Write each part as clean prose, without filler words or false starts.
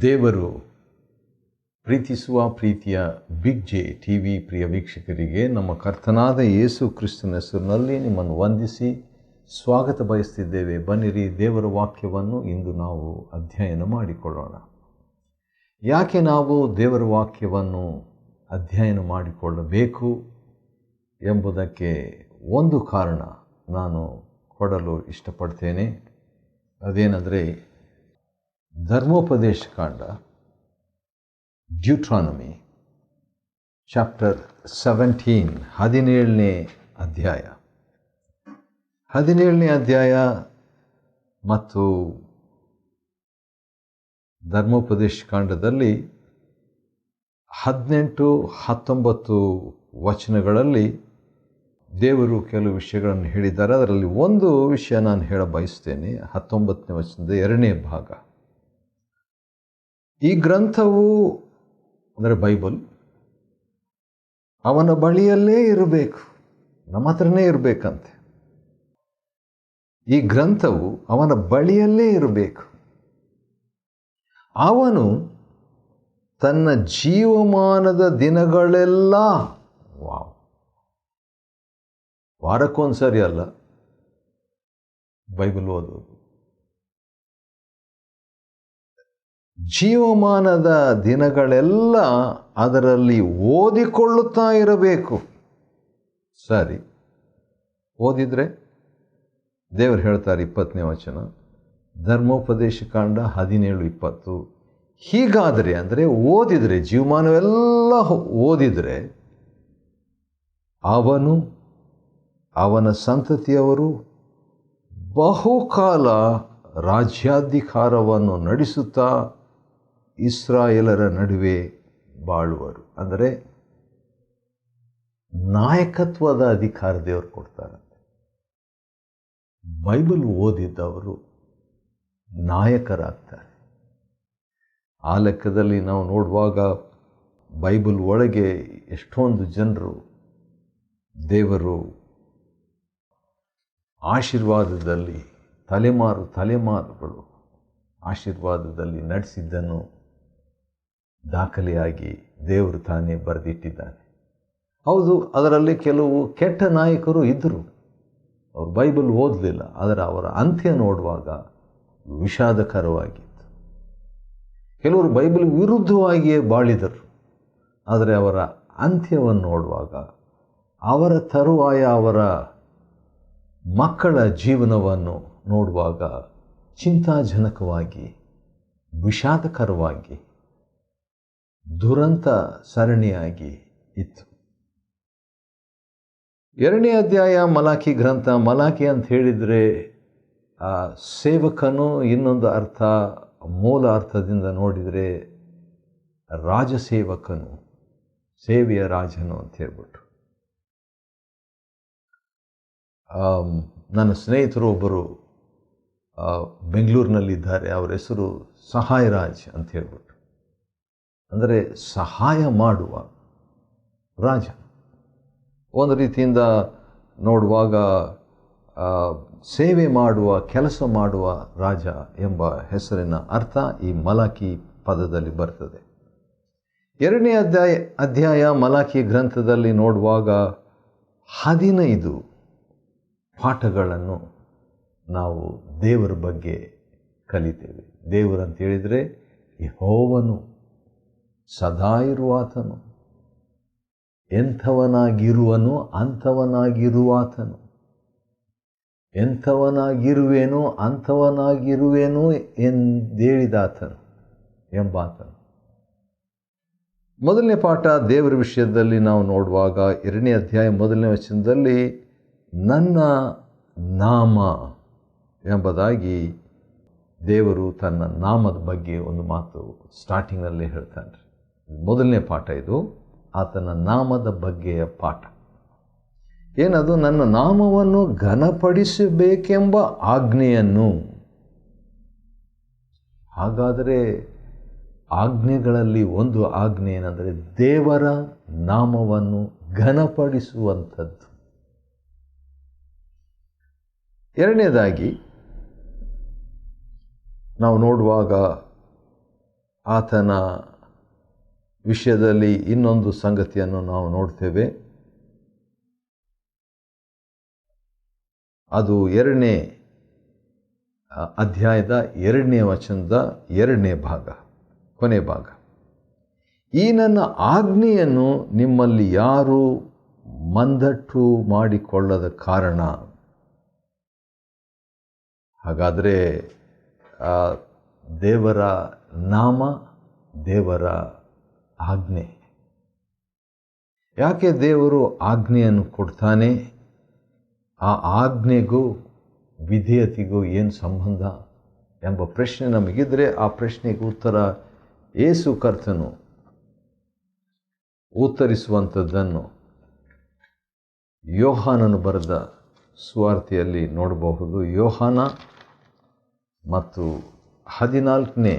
ದೇವರು ಪ್ರೀತಿಸುವ ಪ್ರೀತಿಯ ಬಿಗ್ ಜೆ ಟಿ ವಿ ಪ್ರಿಯ ವೀಕ್ಷಕರಿಗೆ ನಮ್ಮ ಕರ್ತನಾದ ಯೇಸು ಕ್ರಿಸ್ತನ ಹೆಸರಿನಲ್ಲಿ ನಿಮ್ಮನ್ನು ವಂದಿಸಿ ಸ್ವಾಗತ ಬಯಸ್ತಿದ್ದೇವೆ. ಬನ್ನಿರಿ, ದೇವರ ವಾಕ್ಯವನ್ನು ಇಂದು ನಾವು ಅಧ್ಯಯನ ಮಾಡಿಕೊಳ್ಳೋಣ. ಯಾಕೆ ನಾವು ದೇವರ ವಾಕ್ಯವನ್ನು ಅಧ್ಯಯನ ಮಾಡಿಕೊಳ್ಳಬೇಕು ಎಂಬುದಕ್ಕೆ ಒಂದು ಕಾರಣ ನಾನು ಕೊಡಲು ಇಷ್ಟಪಡ್ತೇನೆ. ಅದೇನೆಂದರೆ, ಧರ್ಮೋಪದೇಶ ಕಾಂಡ ಡ್ಯೂಟ್ರಾನಮಿ ಚಾಪ್ಟರ್ 17ನೇ ಅಧ್ಯಾಯ 17ನೇ ಅಧ್ಯಾಯ ಮತ್ತು ಧರ್ಮೋಪದೇಶ ಕಾಂಡದಲ್ಲಿ 18-19 ವಚನಗಳಲ್ಲಿ ದೇವರು ಕೆಲವು ವಿಷಯಗಳನ್ನು ಹೇಳಿದ್ದಾರೆ. ಅದರಲ್ಲಿ ಒಂದು ವಿಷಯ ನಾನು ಹೇಳ ಬಯಸ್ತೇನೆ. 19ನೇ ವಚನದ 2ನೇ ಭಾಗ. ಈ ಗ್ರಂಥವು ಅಂದರೆ ಬೈಬಲ್ ಅವನ ಬಳಿಯಲ್ಲೇ ಇರಬೇಕು, ನಮ್ಮ ಹತ್ರನೇ ಇರಬೇಕಂತೆ. ಈ ಗ್ರಂಥವು ಅವನ ಬಳಿಯಲ್ಲೇ ಇರಬೇಕು. ಅವನು ತನ್ನ ಜೀವಮಾನದ ದಿನಗಳೆಲ್ಲ, ವಾರಕ್ಕೊಂದ್ಸರಿ ಅಲ್ಲ ಬೈಬಲ್ ಓದೋದು, ಜೀವಮಾನದ ದಿನಗಳೆಲ್ಲ ಅದರಲ್ಲಿ ಓದಿಕೊಳ್ಳುತ್ತಾ ಇರಬೇಕು. ಸರಿ, ಓದಿದರೆ ದೇವರು ಹೇಳ್ತಾರೆ 20ನೇ ವಚನ, ಧರ್ಮೋಪದೇಶ ಕಾಂಡ 17:20. ಹೀಗಾದರೆ ಅಂದರೆ ಓದಿದರೆ, ಜೀವಮಾನವೆಲ್ಲ ಓದಿದರೆ, ಅವನು ಅವನ ಸಂತತಿಯವರು ಬಹುಕಾಲ ರಾಜ್ಯಾಧಿಕಾರವನ್ನು ನಡೆಸುತ್ತಾ ಇಸ್ರಾಯೇಲರ ನಡುವೆ ಬಾಳುವರು. ಅಂದರೆ ನಾಯಕತ್ವದ ಅಧಿಕಾರ ದೇವರು ಕೊಡ್ತಾರಂತೆ. ಬೈಬಲ್ ಓದಿದ್ದವರು ನಾಯಕರಾಗ್ತಾರೆ. ಆ ಲೆಕ್ಕದಲ್ಲಿ ನಾವು ನೋಡುವಾಗ ಬೈಬಲ್ ಒಳಗೆ ಎಷ್ಟೊಂದು ಜನರು ದೇವರು ಆಶೀರ್ವಾದದಲ್ಲಿ ತಲೆಮಾರುಗಳು ಆಶೀರ್ವಾದದಲ್ಲಿ ನಡೆಸಿದ್ದನ್ನು ದಾಖಲೆಯಾಗಿ ದೇವರು ತಾನೇ ಬರೆದಿಟ್ಟಿದ್ದಾನೆ. ಹೌದು, ಅದರಲ್ಲಿ ಕೆಲವು ಕೆಟ್ಟ ನಾಯಕರು ಇದ್ದರು. ಅವರು ಬೈಬಲ್ ಓದಲಿಲ್ಲ, ಆದರೆ ಅವರ ಅಂತ್ಯ ನೋಡುವಾಗ ವಿಷಾದಕರವಾಗಿತ್ತು. ಕೆಲವರು ಬೈಬಲ್ ವಿರುದ್ಧವಾಗಿಯೇ ಬಾಳಿದರು, ಆದರೆ ಅವರ ಅಂತ್ಯವನ್ನು ನೋಡುವಾಗ, ಅವರ ತರುವಾಯ ಅವರ ಮಕ್ಕಳ ಜೀವನವನ್ನು ನೋಡುವಾಗ ಚಿಂತಾಜನಕವಾಗಿ, ವಿಷಾದಕರವಾಗಿ, ದುರಂತ ಸರಣಿಯಾಗಿ ಇತ್ತು. 2ನೇ ಅಧ್ಯಾಯ ಮಲಾಕಿ ಗ್ರಂಥ. ಮಲಾಕಿ ಅಂತ ಹೇಳಿದರೆ ಸೇವಕನು, ಇನ್ನೊಂದು ಅರ್ಥ, ಮೂಲ ಅರ್ಥದಿಂದ ನೋಡಿದರೆ ರಾಜಸೇವಕನು, ಸೇವೆಯ ರಾಜನು ಅಂತ ಹೇಳ್ಬಿಟ್ಟು. ನನ್ನ ಸ್ನೇಹಿತರು ಒಬ್ಬರು ಬೆಂಗಳೂರಿನಲ್ಲಿದ್ದಾರೆ. ಅವರ ಹೆಸರು ಸಹಾಯರಾಜ್ ಅಂತ ಹೇಳ್ಬಿಟ್ಟು. ಅಂದರೆ ಸಹಾಯ ಮಾಡುವ ರಾಜ. ಒಂದು ರೀತಿಯಿಂದ ನೋಡುವಾಗ ಸೇವೆ ಮಾಡುವ, ಕೆಲಸ ಮಾಡುವ ರಾಜ ಎಂಬ ಹೆಸರಿನ ಅರ್ಥ ಈ ಮಲಾಕಿ ಪದದಲ್ಲಿ ಬರ್ತದೆ. 2ನೇ ಅಧ್ಯಾಯ ಮಲಾಕಿ ಗ್ರಂಥದಲ್ಲಿ ನೋಡುವಾಗ 15 ಪಾಠಗಳನ್ನು ನಾವು ದೇವರ ಬಗ್ಗೆ ಕಲಿತೇವೆ. ದೇವರು ಅಂತ ಹೇಳಿದರೆ ಯೆಹೋವನು, ಸದಾ ಇರುವಾತನು, ಎಂಥವನಾಗಿರುವನು ಅಂಥವನಾಗಿರುವಾತನು, ಎಂಥವನಾಗಿರುವೆನು ಅಂಥವನಾಗಿರುವೆನು ಎಂದೇಳಿದಾತನು ಎಂಬಾತನು. ಮೊದಲನೇ ಪಾಠ ದೇವರ ವಿಷಯದಲ್ಲಿ ನಾವು ನೋಡುವಾಗ 2ನೇ ಅಧ್ಯಾಯ 1ನೇ ವಚನದಲ್ಲಿ ನನ್ನ ನಾಮ ಎಂಬುದಾಗಿ ದೇವರು ತನ್ನ ನಾಮದ ಬಗ್ಗೆ ಒಂದು ಮಾತು ಸ್ಟಾರ್ಟಿಂಗ್ನಲ್ಲಿ ಹೇಳ್ತಾನೆ. ಮೊದಲನೇ ಪಾಠ ಇದು, ಆತನ ನಾಮದ ಬಗ್ಗೆಯ ಪಾಠ. ಏನದು? ನನ್ನ ನಾಮವನ್ನು ಘನಪಡಿಸಬೇಕೆಂಬ ಆಜ್ಞೆಯನ್ನು. ಹಾಗಾದರೆ ಆಜ್ಞೆಗಳಲ್ಲಿ ಒಂದು ಆಜ್ಞೆ ಏನಂದರೆ ದೇವರ ನಾಮವನ್ನು ಘನಪಡಿಸುವಂಥದ್ದು. ಎರಡನೇದಾಗಿ ನಾವು ನೋಡುವಾಗ ಆತನ ವಿಷಯದಲ್ಲಿ ಇನ್ನೊಂದು ಸಂಗತಿಯನ್ನು ನಾವು ನೋಡ್ತೇವೆ. ಅದು 2ನೇ ಅಧ್ಯಾಯದ 2ನೇ ವಚನದ 2ನೇ ಭಾಗ, ಕೊನೆ ಭಾಗ. ಈ ನನ್ನ ಆಜ್ಞೆಯನ್ನು ನಿಮ್ಮಲ್ಲಿ ಯಾರೂ ಮಂದಟ್ಟು ಮಾಡಿಕೊಳ್ಳದ ಕಾರಣ. ಹಾಗಾದರೆ ದೇವರ ನಾಮ, ದೇವರ ಆಜ್ಞೆ. ಯಾಕೆ ದೇವರು ಆಜ್ಞೆಯನ್ನು ಕೊಡ್ತಾನೆ? ಆ ಆಜ್ಞೆಗೂ ವಿಧೇಯತೆಗೂ ಏನು ಸಂಬಂಧ ಎಂಬ ಪ್ರಶ್ನೆ ನಮಗಿದ್ರೆ, ಆ ಪ್ರಶ್ನೆಗೆ ಉತ್ತರ ಯೇಸು ಕರ್ತನು ಉತ್ತರಿಸುವಂಥದ್ದನ್ನು ಯೋಹಾನನು ಬರೆದ ಸುವಾರ್ತೆಯಲ್ಲಿ ನೋಡಬಹುದು. ಯೋಹಾನ ಮತ್ತು 14ನೇ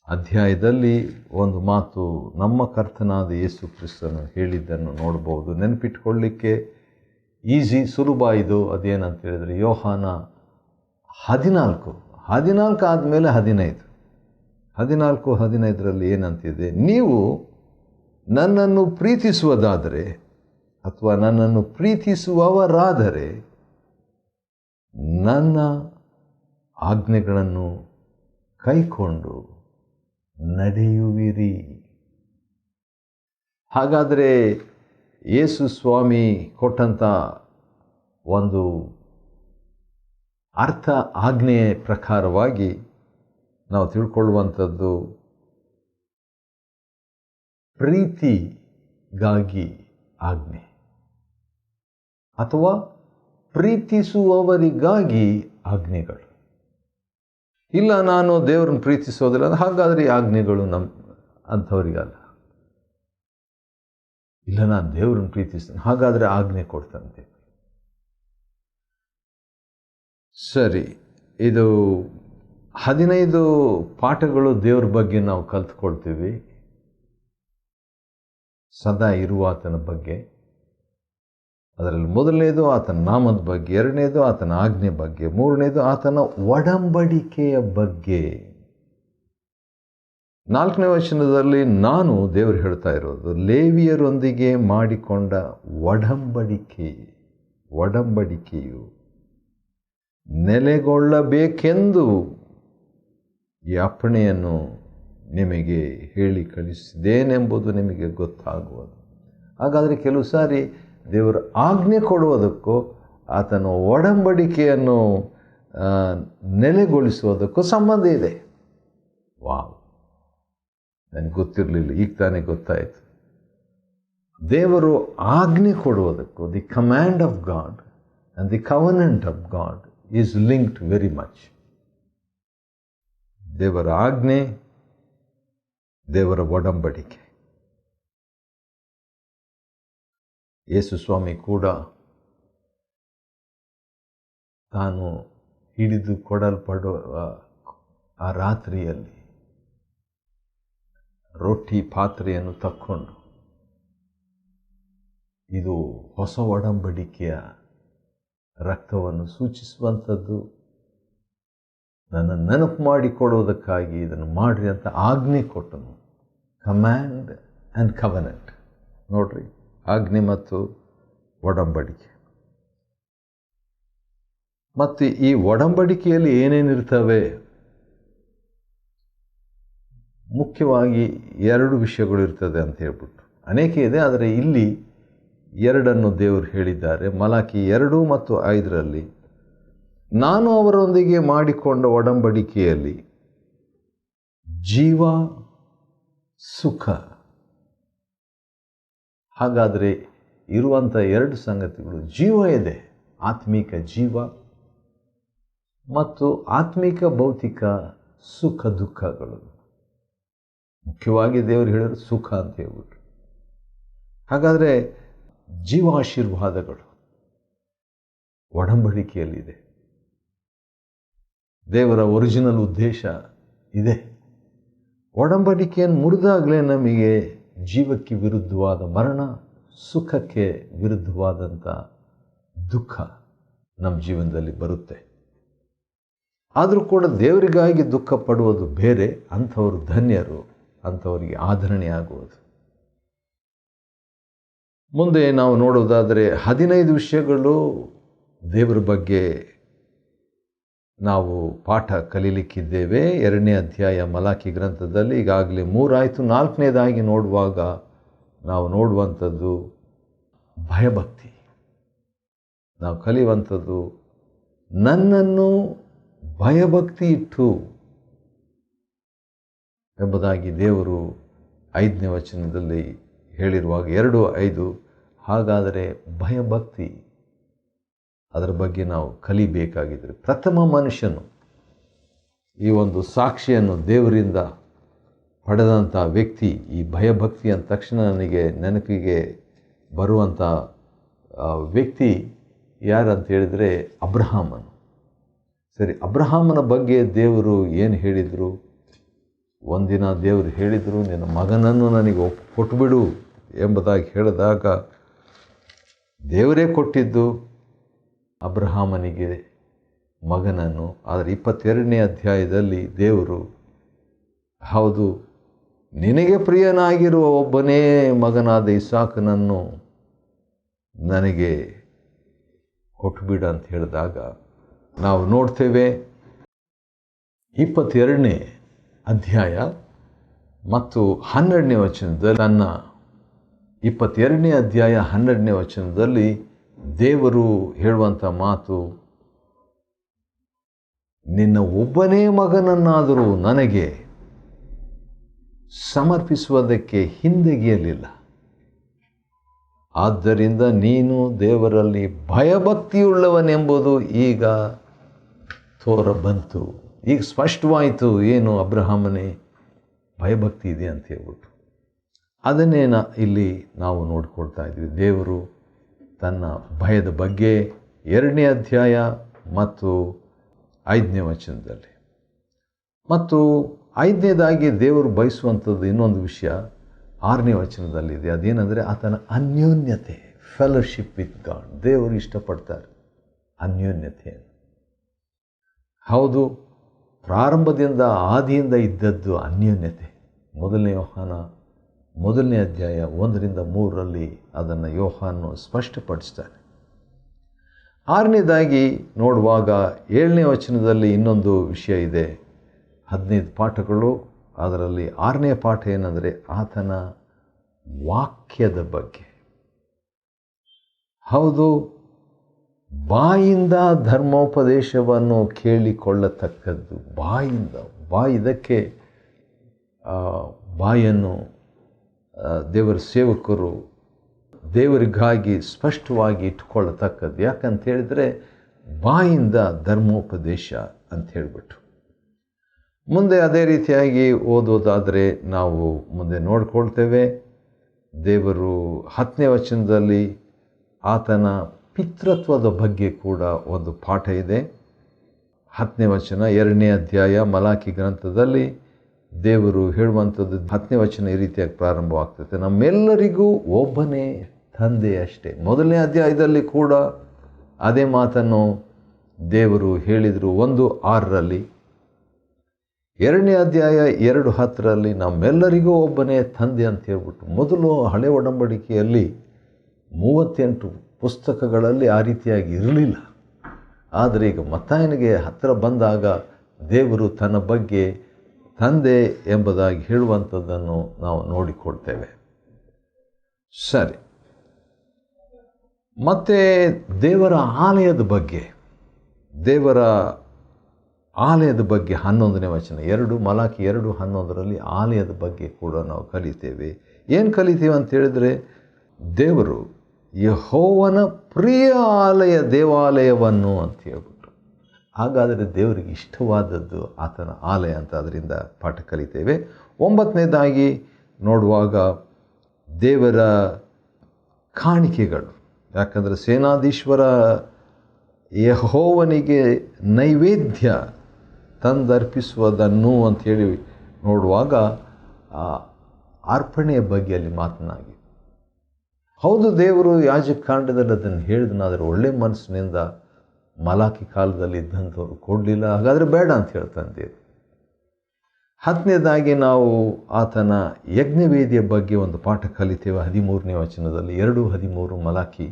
ಅಧ್ಯಾಯದಲ್ಲಿ ಒಂದು ಮಾತು ನಮ್ಮ ಕರ್ತನಾದ ಯೇಸು ಕ್ರಿಸ್ತನು ಹೇಳಿದ್ದನ್ನು ನೋಡಬಹುದು. ನೆನಪಿಟ್ಕೊಳ್ಳಿಕ್ಕೆ ಸುಲಭ ಇದು. ಅದೇನಂತ ಹೇಳಿದರೆ ಯೋಹಾನ 14 ಆದಮೇಲೆ 14:15 ಏನಂತಿದೆ? ನೀವು ನನ್ನನ್ನು ಪ್ರೀತಿಸುವುದಾದರೆ ಅಥವಾ ನನ್ನನ್ನು ಪ್ರೀತಿಸುವವರಾದರೆ ನನ್ನ ಆಜ್ಞೆಗಳನ್ನು ಕೈಕೊಂಡು ನಡೆಯುವಿರಿ. ಹಾಗಾದರೆ ಯೇಸು ಸ್ವಾಮಿ ಕೊಟ್ಟಂಥ ಒಂದು ಅರ್ಥ ಆಜ್ಞೆಯ ಪ್ರಕಾರವಾಗಿ ನಾವು ತಿಳ್ಕೊಳ್ಳುವಂಥದ್ದು, ಪ್ರೀತಿಗಾಗಿ ಆಜ್ಞೆ ಅಥವಾ ಪ್ರೀತಿಸುವವರಿಗಾಗಿ ಆಜ್ಞೆಗಳು. ಇಲ್ಲ, ನಾನು ದೇವರನ್ನು ಪ್ರೀತಿಸೋದಿಲ್ಲ, ಹಾಗಾದರೆ ಈ ಆಜ್ಞೆಗಳು ಅಂಥವರಿಗಲ್ಲ. ಇಲ್ಲ, ನಾನು ದೇವರನ್ನು ಪ್ರೀತಿಸ್ತೇನೆ, ಹಾಗಾದರೆ ಆಜ್ಞೆ ಕೊಡ್ತಂತೆ. ಸರಿ, ಇದು 15 ಪಾಠಗಳು ದೇವ್ರ ಬಗ್ಗೆ ನಾವು ಕಲ್ತ್ಕೊಳ್ತೀವಿ. ಸದಾ ಇರುವ ಆತನ ಬಗ್ಗೆ. ಅದರಲ್ಲಿ ಮೊದಲನೇದು ಆತನ ನಾಮದ ಬಗ್ಗೆ, 2ನೇದು ಆತನ ಆಜ್ಞೆ ಬಗ್ಗೆ, 3ನೇದು ಆತನ ಒಡಂಬಡಿಕೆಯ ಬಗ್ಗೆ. 4ನೇ ವಚನದಲ್ಲಿ ನಾನು ದೇವರು ಹೇಳ್ತಾ ಇರೋದು ಲೇವಿಯರೊಂದಿಗೆ ಮಾಡಿಕೊಂಡ ಒಡಂಬಡಿಕೆಯು ನೆಲೆಗೊಳ್ಳಬೇಕೆಂದು ಈ ಅಪ್ಪಣೆಯನ್ನು ನಿಮಗೆ ಹೇಳಿ ಕಳಿಸಿದ್ದೇನೆಂಬುದು ನಿಮಗೆ ಗೊತ್ತಾಗುವುದು. ಹಾಗಾದರೆ ಕೆಲವು ಸಾರಿ ದೇವರು ಆಜ್ಞೆ ಕೊಡುವುದಕ್ಕೂ ಆತನ ಒಡಂಬಡಿಕೆಯನ್ನು ನೆಲೆಗೊಳಿಸುವುದಕ್ಕೂ ಸಂಬಂಧ ಇದೆ. ವಾವ್, ನನಗೆ ಗೊತ್ತಿರಲಿಲ್ಲ, ಈಗ ತಾನೇ ಗೊತ್ತಾಯಿತು. ದೇವರು ಆಜ್ಞೆ ಕೊಡುವುದಕ್ಕೂ the command of God and the covenant of God is linked very much. ದೇವರ ಆಜ್ಞೆ, ದೇವರ ಒಡಂಬಡಿಕೆ. ಯೇಸು ಸ್ವಾಮಿ ಕೂಡ ತಾನು ಹಿಡಿದು ಕೊಡಲ್ಪಡುವ ಆ ರಾತ್ರಿಯಲ್ಲಿ ರೊಟ್ಟಿ ಪಾತ್ರೆಯನ್ನು ತಕ್ಕೊಂಡು, ಇದು ಹೊಸ ಒಡಂಬಡಿಕೆಯ ರಕ್ತವನ್ನು ಸೂಚಿಸುವಂಥದ್ದು, ನನ್ನ ನೆನಪು ಮಾಡಿಕೊಡುವುದಕ್ಕಾಗಿ ಇದನ್ನು ಮಾಡ್ರಿ ಅಂತ ಆಜ್ಞೆ ಕೊಟ್ಟನು. Command and covenant. ನೋಡ್ರಿ, ಆಜ್ಞೆ ಮತ್ತು ಒಡಂಬಡಿಕೆ. ಮತ್ತು ಈ ಒಡಂಬಡಿಕೆಯಲ್ಲಿ ಏನೇನಿರ್ತವೆ? ಮುಖ್ಯವಾಗಿ 2 ವಿಷಯಗಳು ಇರ್ತದೆ ಅಂತ ಹೇಳ್ಬಿಟ್ಟು ಅನೇಕ ಇದೆ, ಆದರೆ ಇಲ್ಲಿ 2 ದೇವರು ಹೇಳಿದ್ದಾರೆ. ಮಲಾಕಿ 2 ಮತ್ತು 5ರಲ್ಲಿ ನಾನು ಅವರೊಂದಿಗೆ ಮಾಡಿಕೊಂಡ ಒಡಂಬಡಿಕೆಯಲ್ಲಿ ಜೀವ, ಸುಖ. ಹಾಗಾದರೆ ಇರುವಂಥ 2 ಸಂಗತಿಗಳು, ಜೀವ ಇದೆ, ಆತ್ಮಿಕ ಜೀವ, ಮತ್ತು ಆತ್ಮಿಕ ಭೌತಿಕ ಸುಖ ದುಃಖಗಳು. ಮುಖ್ಯವಾಗಿ ದೇವರು ಹೇಳಿದ್ರು ಸುಖ ಅಂತ ಹೇಳ್ಬಿಟ್ರು. ಹಾಗಾದರೆ ಜೀವಾಶೀರ್ವಾದಗಳು ಒಡಂಬಡಿಕೆಯಲ್ಲಿದೆ. ದೇವರ ಒರಿಜಿನಲ್ ಉದ್ದೇಶ ಇದೆ. ಒಡಂಬಡಿಕೆಯನ್ನು ಮುರಿದಾಗಲೇ ನಮಗೆ ಜೀವಕ್ಕೆ ವಿರುದ್ಧವಾದ ಮರಣ, ಸುಖಕ್ಕೆ ವಿರುದ್ಧವಾದಂಥ ದುಃಖ ನಮ್ಮ ಜೀವನದಲ್ಲಿ ಬರುತ್ತೆ. ಆದರೂ ಕೂಡ ದೇವರಿಗಾಗಿ ದುಃಖ ಪಡುವುದು ಬೇರೆ, ಅಂಥವರು ಧನ್ಯರು, ಅಂಥವರಿಗೆ ಆಧರಣೆ ಆಗುವುದು. ಮುಂದೆ ನಾವು ನೋಡೋದಾದರೆ 15 ವಿಷಯಗಳು ದೇವರ ಬಗ್ಗೆ ನಾವು ಪಾಠ ಕಲೀಲಿಕ್ಕಿದ್ದೇವೆ. 2ನೇ ಅಧ್ಯಾಯ ಮಲಾಕಿ ಗ್ರಂಥದಲ್ಲಿ ಈಗಾಗಲೇ 3 ಆಯಿತು. 4ನೇದಾಗಿ ನೋಡುವಾಗ ನಾವು ನೋಡುವಂಥದ್ದು ಭಯಭಕ್ತಿ. ನಾವು ಕಲಿಯುವಂಥದ್ದು ನನ್ನನ್ನು ಭಯಭಕ್ತಿ ಇಟ್ಟು ಎಂಬುದಾಗಿ ದೇವರು 5ನೇ ವಚನದಲ್ಲಿ ಹೇಳಿರುವಾಗ 2:5, ಹಾಗಾದರೆ ಭಯಭಕ್ತಿ ಅದರ ಬಗ್ಗೆ ನಾವು ಕಲಿಬೇಕಾಗಿದ್ದರೆ ಪ್ರಥಮ ಮನುಷ್ಯನು ಈ ಒಂದು ಸಾಕ್ಷಿಯನ್ನು ದೇವರಿಂದ ಪಡೆದಂಥ ವ್ಯಕ್ತಿ, ಈ ಭಯಭಕ್ತಿ ಅಂದ ತಕ್ಷಣ ನನಗೆ ನೆನಪಿಗೆ ಬರುವಂಥ ವ್ಯಕ್ತಿ ಯಾರಂತ ಹೇಳಿದರೆ ಅಬ್ರಹಾಮನು. ಸರಿ, ಅಬ್ರಹಾಮನ ಬಗ್ಗೆ ದೇವರು ಏನು ಹೇಳಿದರು? ಒಂದಿನ ದೇವರು ಹೇಳಿದರು, ನಿನ್ನ ಮಗನನ್ನು ನನಗೆ ಕೊಟ್ಟುಬಿಡು ಎಂಬುದಾಗಿ ಹೇಳಿದಾಗ ದೇವರೇ ಕೊಟ್ಟಿದ್ದು ಅಬ್ರಹಾಮನಿಗೆ ಮಗನನ್ನು. ಆದರೆ 22ನೇ ಅಧ್ಯಾಯದಲ್ಲಿ ದೇವರು ಹೌದು, ನಿನಗೆ ಪ್ರಿಯನಾಗಿರುವ ಒಬ್ಬನೇ ಮಗನಾದ ಇಸಾಕನನ್ನು ನನಗೆ ಕೊಟ್ಟುಬಿಡ ಅಂತ ಹೇಳಿದಾಗ ನಾವು ನೋಡ್ತೇವೆ 22ನೇ ಅಧ್ಯಾಯ ಮತ್ತು 12ನೇ ವಚನದಲ್ಲಿ, ತನ್ನ 22ನೇ ಅಧ್ಯಾಯ 12ನೇ ವಚನದಲ್ಲಿ ದೇವರು ಹೇಳುವಂಥ ಮಾತು, ನಿನ್ನ ಒಬ್ಬನೇ ಮಗನನ್ನಾದರೂ ನನಗೆ ಸಮರ್ಪಿಸುವುದಕ್ಕೆ ಹಿಂದೆಗೆಯಲಿಲ್ಲ. ಆದ್ದರಿಂದ ನೀನು ದೇವರಲ್ಲಿ ಭಯಭಕ್ತಿಯುಳ್ಳವನೆಂಬುದು ಈಗ ತೋರಬಂತು. ಈಗ ಸ್ಪಷ್ಟವಾಯಿತು ಏನು ಅಬ್ರಹಾಮನೇ ಭಯಭಕ್ತಿ ಇದೆ ಅಂತ ಹೇಳ್ಬಿಟ್ಟು. ಅದನ್ನೇ ಇಲ್ಲಿ ನಾವು ನೋಡ್ಕೊಳ್ತಾ ಇದ್ವಿ. ದೇವರು ತನ್ನ ಭಯದ ಬಗ್ಗೆ 2ನೇ ಅಧ್ಯಾಯ ಮತ್ತು 5ನೇ ವಚನದಲ್ಲಿ. ಮತ್ತು 5ನೇದಾಗಿ ದೇವರು ಬಯಸುವಂಥದ್ದು ಇನ್ನೊಂದು ವಿಷಯ 6ನೇ ವಚನದಲ್ಲಿದೆ. ಅದೇನೆಂದರೆ ಆತನ ಅನ್ಯೋನ್ಯತೆ, ಫೆಲೋಶಿಪ್ ವಿತ್ ಗಾಡ್. ದೇವರು ಇಷ್ಟಪಡ್ತಾರೆ ಅನ್ಯೋನ್ಯತೆಯನ್ನು. ಹೌದು, ಪ್ರಾರಂಭದಿಂದ ಆದಿಯಿಂದ ಇದ್ದದ್ದು ಅನ್ಯೋನ್ಯತೆ. 1ನೇ ಯೋಹಾನ 1ನೇ ಅಧ್ಯಾಯ 1-3 ಅದನ್ನು ಯೋಹಾನು ಸ್ಪಷ್ಟಪಡಿಸ್ತಾನೆ. 6ನೇದಾಗಿ ನೋಡುವಾಗ 7ನೇ ವಚನದಲ್ಲಿ ಇನ್ನೊಂದು ವಿಷಯ ಇದೆ. 15 ಪಾಠಗಳು, ಅದರಲ್ಲಿ 6ನೇ ಪಾಠ ಏನಂದರೆ ಆತನ ವಾಕ್ಯದ ಬಗ್ಗೆ. ಹೌದು, ಬಾಯಿಂದ ಧರ್ಮೋಪದೇಶವನ್ನು ಕೇಳಿಕೊಳ್ಳತಕ್ಕದ್ದು. ಇದಕ್ಕೆ ಬಾಯನ್ನು ದೇವರ ಸೇವಕರು ದೇವರಿಗಾಗಿ ಸ್ಪಷ್ಟವಾಗಿ ಇಟ್ಕೊಳ್ಳತಕ್ಕದ್ದು. ಯಾಕಂತ ಹೇಳಿದರೆ ಬಾಯಿಂದ ಧರ್ಮೋಪದೇಶ ಅಂತ ಹೇಳಿಬಿಟ್ಟು. ಮುಂದೆ ಅದೇ ರೀತಿಯಾಗಿ ಓದೋದಾದರೆ ನಾವು ಮುಂದೆ ನೋಡ್ಕೊಳ್ತೇವೆ. ದೇವರು 10ನೇ ವಚನದಲ್ಲಿ ಆತನ ಪಿತೃತ್ವದ ಬಗ್ಗೆ ಕೂಡ ಒಂದು ಪಾಠ ಇದೆ. 10ನೇ ವಚನ 2ನೇ ಅಧ್ಯಾಯ ಮಲಾಕಿ ಗ್ರಂಥದಲ್ಲಿ ದೇವರು ಹೇಳುವಂಥದ್ದು 10ನೇ ವಚನ ಈ ರೀತಿಯಾಗಿ ಪ್ರಾರಂಭವಾಗ್ತದೆ, ನಮ್ಮೆಲ್ಲರಿಗೂ ಒಬ್ಬನೇ ತಂದೆ ಅಷ್ಟೇ. 1ನೇ ಅಧ್ಯಾಯದಲ್ಲಿ ಕೂಡ ಅದೇ ಮಾತನ್ನು ದೇವರು ಹೇಳಿದರು 1:6. 2ನೇ ಅಧ್ಯಾಯ 2:10 ನಮ್ಮೆಲ್ಲರಿಗೂ ಒಬ್ಬನೇ ತಂದೆ ಅಂತ ಹೇಳ್ಬಿಟ್ಟು. ಮೊದಲು ಹಳೆ ಒಡಂಬಡಿಕೆಯಲ್ಲಿ 38 ಪುಸ್ತಕಗಳಲ್ಲಿ ಆ ರೀತಿಯಾಗಿ ಇರಲಿಲ್ಲ. ಆದರೆ ಈಗ ಮತ್ತಾಯನಿಗೆ ಹತ್ತಿರ ಬಂದಾಗ ದೇವರು ತನ್ನ ಬಗ್ಗೆ ತಂದೆ ಎಂಬುದಾಗಿ ಹೇಳುವಂಥದ್ದನ್ನು ನಾವು ನೋಡಿಕೊಳ್ತೇವೆ. ಸರಿ, ಮತ್ತು ದೇವರ ಆಲಯದ ಬಗ್ಗೆ 11ನೇ ವಚನ ಮಲಾಕಿ 2:11 ಆಲಯದ ಬಗ್ಗೆ ಕೂಡ ನಾವು ಕಲಿತೇವೆ. ಏನು ಕಲಿತೇವೆ ಅಂತ ಹೇಳಿದರೆ, ದೇವರು ಯೆಹೋವನ ಪ್ರಿಯ ದೇವಾಲಯವನ್ನು ಅಂತ ಹೇಳ್ಬಿಟ್ಟು. ಹಾಗಾದರೆ ದೇವರಿಗೆ ಇಷ್ಟವಾದದ್ದು ಆತನ ಆಲಯ ಅಂತ ಅದರಿಂದ ಪಾಠ ಕಲಿತೇವೆ. 9ನೇದಾಗಿ ನೋಡುವಾಗ ದೇವರ ಕಾಣಿಕೆಗಳು. ಯಾಕಂದರೆ ಸೇನಾಧೀಶ್ವರ ಯೆಹೋವನಿಗೆ ನೈವೇದ್ಯ ತಂದರ್ಪಿಸುವುದನ್ನು ಅಂಥೇಳಿ ನೋಡುವಾಗ ಅರ್ಪಣೆಯ ಬಗ್ಗೆ ಅಲ್ಲಿ ಮಾತನಾಗಿ. ಹೌದು, ದೇವರು ಯಾಜಕಾಂಡದಲ್ಲಿ ಅದನ್ನು ಹೇಳಿದನಾದರೆ ಒಳ್ಳೆ ಮನಸ್ಸಿನಿಂದ ಮಲಾಕಿ ಕಾಲದಲ್ಲಿ ಇದ್ದಂಥವ್ರು ಕೊಡಲಿಲ್ಲ. ಹಾಗಾದರೆ ಬೇಡ ಅಂತ ಹೇಳ್ತಾನೆ ದೇವರು. 10ನೇದಾಗಿ ನಾವು ಆತನ ಯಜ್ಞವೇದಿಯ ಬಗ್ಗೆ ಒಂದು ಪಾಠ ಕಲಿತೇವೆ 13ನೇ ವಚನದಲ್ಲಿ, 2:13 ಮಲಾಕಿ.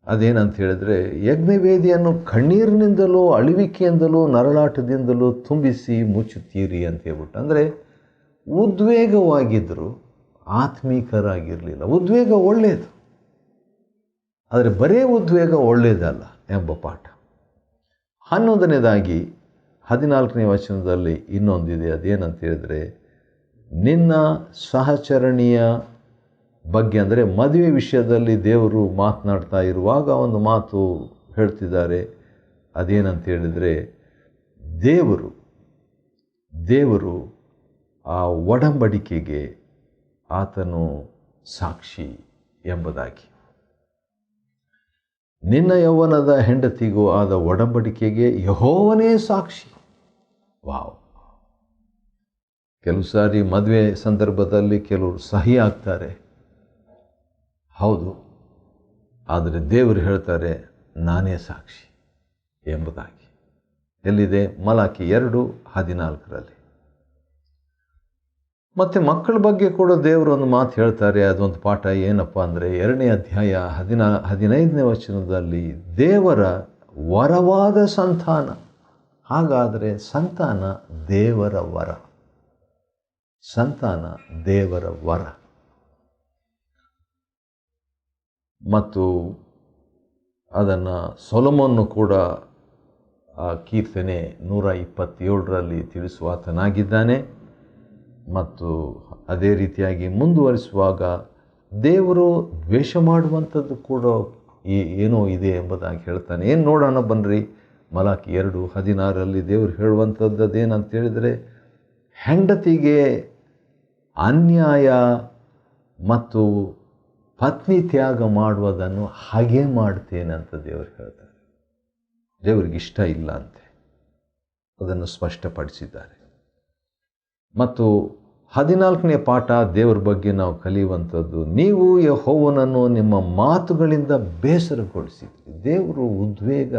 ಅದೇನಂತ ಹೇಳಿದ್ರೆ, ಯಜ್ಞವೇದಿಯನ್ನು ಕಣ್ಣೀರಿನಿಂದಲೂ ಅಳುವಿಕೆಯಿಂದಲೂ ನರಳಾಟದಿಂದಲೂ ತುಂಬಿಸಿ ಮುಚ್ಚುತ್ತೀರಿ ಅಂತ ಹೇಳ್ಬಿಟ್ಟು. ಅಂದರೆ ಉದ್ವೇಗವಾಗಿದ್ದರು, ಆತ್ಮೀಕರಾಗಿರಲಿಲ್ಲ. ಉದ್ವೇಗ ಒಳ್ಳೆಯದು, ಆದರೆ ಬರೇ ಉದ್ವೇಗ ಒಳ್ಳೆಯದಲ್ಲ ಎಂಬ ಪಾಠ. 11ನೇದಾಗಿ 14ನೇ ವಚನದಲ್ಲಿ ಇನ್ನೊಂದಿದೆ. ಅದೇನಂತ ಹೇಳಿದ್ರೆ, ನಿನ್ನ ಸಹಚರಣೀಯ ಬಗ್ಗೆ, ಅಂದರೆ ಮದುವೆ ವಿಷಯದಲ್ಲಿ ದೇವರು ಮಾತನಾಡ್ತಾ ಇರುವಾಗ ಒಂದು ಮಾತು ಹೇಳ್ತಿದ್ದಾರೆ. ಅದೇನಂತ ಹೇಳಿದರೆ, ದೇವರು ಆ ಒಡಂಬಡಿಕೆಗೆ ಆತನು ಸಾಕ್ಷಿ ಎಂಬುದಾಗಿ. ನಿನ್ನ ಯೌವನದ ಹೆಂಡತಿಗೂ ಆದ ಒಡಂಬಡಿಕೆಗೆ ಯೆಹೋವನೇ ಸಾಕ್ಷಿ. ವಾವ್! ಕೆಲವು ಸಾರಿ ಮದುವೆ ಸಂದರ್ಭದಲ್ಲಿ ಕೆಲವರು ಸಹಿ ಆಗ್ತಾರೆ, ಹೌದು, ಆದರೆ ದೇವರು ಹೇಳ್ತಾರೆ ನಾನೇ ಸಾಕ್ಷಿ ಎಂಬುದಾಗಿ. ಎಲ್ಲಿದೆ? ಮಲಾಕಿ 2:14. ಮತ್ತು ಮಕ್ಕಳ ಬಗ್ಗೆ ಕೂಡ ದೇವರು ಒಂದು ಮಾತು ಹೇಳ್ತಾರೆ. ಅದೊಂದು ಪಾಠ ಏನಪ್ಪ ಅಂದರೆ, 2ನೇ ಅಧ್ಯಾಯ 15ನೇ ವಚನದಲ್ಲಿ, ದೇವರ ವರವಾದ ಸಂತಾನ. ಹಾಗಾದರೆ ಸಂತಾನ ದೇವರ ವರ. ಸಂತಾನ ದೇವರ ವರ. ಮತ್ತು ಅದನ್ನು ಸೊಲೊಮೋನ್ ಕೂಡ ಕೀರ್ತನೆ 127ರಲ್ಲಿ ತಿಳಿಸುವಾತನಾಗಿದ್ದಾನೆ. ಮತ್ತು ಅದೇ ರೀತಿಯಾಗಿ ಮುಂದುವರಿಸುವಾಗ ದೇವರು ದ್ವೇಷ ಮಾಡುವಂಥದ್ದು ಕೂಡ ಏನೋ ಇದೆ ಎಂಬುದಾಗಿ ಹೇಳ್ತಾನೆ. ಏನು ನೋಡೋಣ ಬನ್ನಿರಿ. ಮಲಾಕಿ 2:16ರಲ್ಲಿ ದೇವರು ಹೇಳುವಂಥದ್ದು ಅದೇನಂತ ಹೇಳಿದರೆ, ಹೆಂಡತಿಗೆ ಅನ್ಯಾಯ ಮತ್ತು ಪತ್ನಿ ತ್ಯಾಗ ಮಾಡುವುದನ್ನು ಹಾಗೇ ಮಾಡ್ತೇನೆ ಅಂತ ದೇವರು ಹೇಳ್ತಾರೆ. ದೇವರಿಗೆ ಇಷ್ಟ ಇಲ್ಲ ಅಂತೆ, ಅದನ್ನು ಸ್ಪಷ್ಟಪಡಿಸಿದ್ದಾರೆ. ಮತ್ತು 14ನೇ ಪಾಠ ದೇವರ ಬಗ್ಗೆ ನಾವು ಕಲಿಯುವಂಥದ್ದು, ನೀವು ಯೆಹೋವನನ್ನು ನಿಮ್ಮ ಮಾತುಗಳಿಂದ ಬೇಸರಗೊಳಿಸಿದ್ರಿ. ದೇವರು ಉದ್ವೇಗ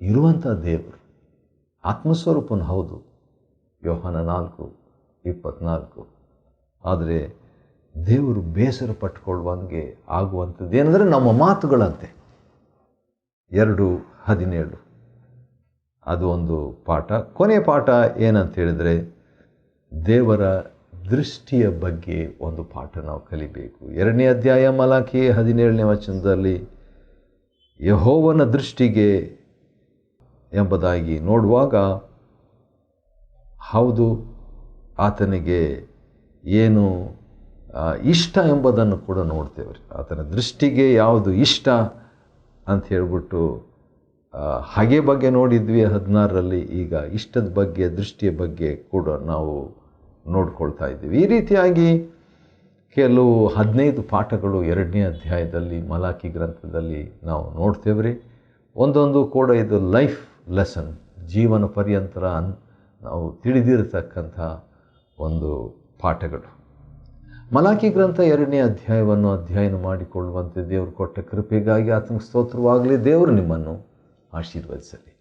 ಇರುವಂಥ ದೇವರು, ಆತ್ಮಸ್ವರೂಪನು ಹೌದು, ಯೋಹಾನ 4:24. ಆದರೆ ದೇವರು ಬೇಸರ ಪಟ್ಟುಕೊಳ್ಳುವಂಗೆ ಆಗುವಂಥದ್ದು ಏನಂದರೆ ನಮ್ಮ ಮಾತುಗಳಂತೆ. 2:17 ಅದು ಒಂದು ಪಾಠ. ಕೊನೆಯ ಪಾಠ ಏನಂತ ಹೇಳಿದರೆ, ದೇವರ ದೃಷ್ಟಿಯ ಬಗ್ಗೆ ಒಂದು ಪಾಠ ನಾವು ಕಲಿಬೇಕು. 2ನೇ ಅಧ್ಯಾಯ ಮಲಾಕಿ 17ನೇ ವಚನದಲ್ಲಿ ಯೆಹೋವನ ದೃಷ್ಟಿಗೆ ಎಂಬುದಾಗಿ ನೋಡುವಾಗ, ಹೌದು, ಆತನಿಗೆ ಏನು ಇಷ್ಟ ಎಂಬುದನ್ನು ಕೂಡ ನೋಡ್ತೇವೆ. ಆತನ ದೃಷ್ಟಿಗೆ ಯಾವುದು ಇಷ್ಟ ಅಂತ ಹೇಳ್ಬಿಟ್ಟು ಹಾಗೆ ಬಗ್ಗೆ ನೋಡಿದ್ವಿ 16ರಲ್ಲಿ. ಈಗ ಇಷ್ಟದ ಬಗ್ಗೆ, ದೃಷ್ಟಿಯ ಬಗ್ಗೆ ಕೂಡ ನಾವು ನೋಡ್ಕೊಳ್ತಾ ಇದ್ದೀವಿ. ಈ ರೀತಿಯಾಗಿ ಕೆಲವು 15 ಪಾಠಗಳು 2ನೇ ಅಧ್ಯಾಯದಲ್ಲಿ ಮಲಾಕಿ ಗ್ರಂಥದಲ್ಲಿ ನಾವು ನೋಡ್ತೇವೆ ರೀ. ಒಂದೊಂದು ಕೂಡ ಇದು ಲೈಫ್ ಲೆಸನ್, ಜೀವನ ಪರ್ಯಂತರ ನಾವು ತಿಳಿದಿರತಕ್ಕಂಥ ಒಂದು ಪಾಠಗಳು. ಮಲಾಕಿ ಗ್ರಂಥ 2ನೇ ಅಧ್ಯಾಯವನ್ನು ಅಧ್ಯಯನ ಮಾಡಿಕೊಳ್ಳುವಂತೆ ದೇವರು ಕೊಟ್ಟ ಕೃಪೆಗಾಗಿ ಆತನಿಗೆ ಸ್ತೋತ್ರವಾಗಲಿ. ದೇವರು ನಿಮ್ಮನ್ನು ಆಶೀರ್ವದಿಸಲಿ.